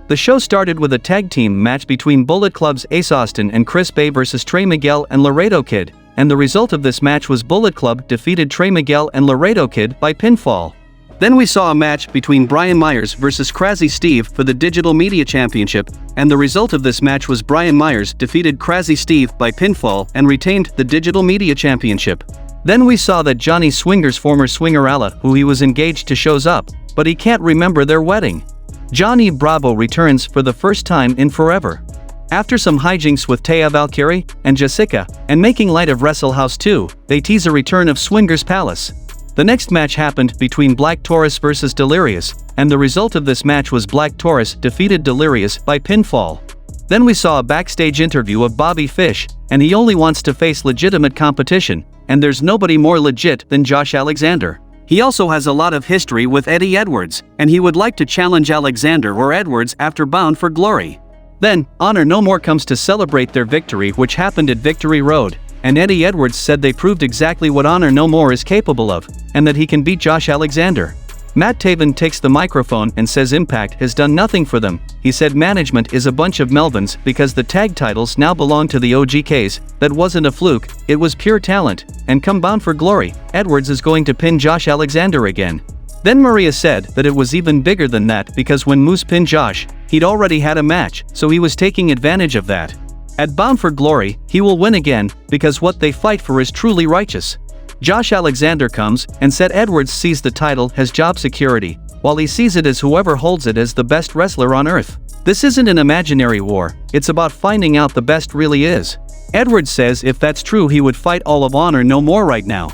The show started with a tag team match between Bullet Club's Ace Austin and Chris Bay versus Trey Miguel and Laredo Kid, and the result of this match was Bullet Club defeated Trey Miguel and Laredo Kid by pinfall. Then we saw a match between Brian Myers versus Crazy Steve for the Digital Media Championship, and the result of this match was Brian Myers defeated Crazy Steve by pinfall and retained the Digital Media Championship. Then we saw that Johnny Swinger's former swinger Alla, who he was engaged to, shows up, but he can't remember their wedding. Johnny Bravo returns for the first time in forever. After some hijinks with Taya Valkyrie and Jessica, and making light of Wrestle House 2, they tease a return of Swinger's Palace. The next match happened between Black Taurus versus Delirious, and the result of this match was Black Taurus defeated Delirious by pinfall. Then we saw a backstage interview of Bobby Fish, and he only wants to face legitimate competition, and there's nobody more legit than Josh Alexander. He also has a lot of history with Eddie Edwards, and he would like to challenge Alexander or Edwards after Bound for Glory. Then, Honor No More comes to celebrate their victory, which happened at Victory Road, and Eddie Edwards said they proved exactly what Honor No More is capable of, and that he can beat Josh Alexander. Matt Taven takes the microphone and says Impact has done nothing for them. He said management is a bunch of Melvins because the tag titles now belong to the OGKs. That wasn't a fluke, it was pure talent, and come Bound for Glory, Edwards is going to pin Josh Alexander again. Then Maria said that it was even bigger than that because when Moose pinned Josh, he'd already had a match, so he was taking advantage of that. At Bound for Glory, he will win again, because what they fight for is truly righteous. Josh Alexander comes and said Edwards sees the title as job security, while he sees it as whoever holds it as the best wrestler on earth. This isn't an imaginary war, it's about finding out the best really is. Edwards says if that's true he would fight all of Honor No More right now.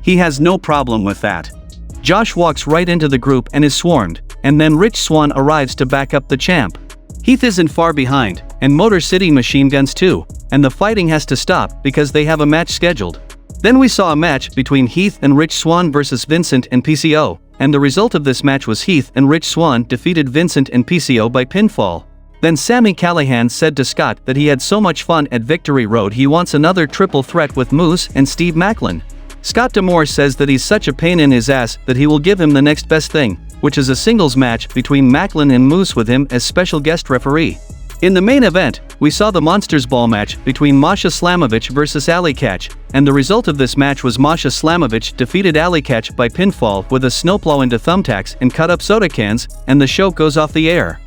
He has no problem with that. Josh walks right into the group and is swarmed, and then Rich Swann arrives to back up the champ. Heath isn't far behind, and Motor City Machine Guns too, and the fighting has to stop because they have a match scheduled. Then we saw a match between Heath and Rich Swann versus Vincent and PCO, and the result of this match was Heath and Rich Swann defeated Vincent and PCO by pinfall. Then Sami Callihan said to Scott that he had so much fun at Victory Road he wants another triple threat with Moose and Steve Macklin. Scott D'Amore says that he's such a pain in his ass that he will give him the next best thing, which is a singles match between Macklin and Moose with him as special guest referee. In the main event, we saw the Monsters Ball match between Masha Slamovich versus Alley Catch, and the result of this match was Masha Slamovich defeated Alley Catch by pinfall with a snowplow into thumbtacks and cut up soda cans, and the show goes off the air.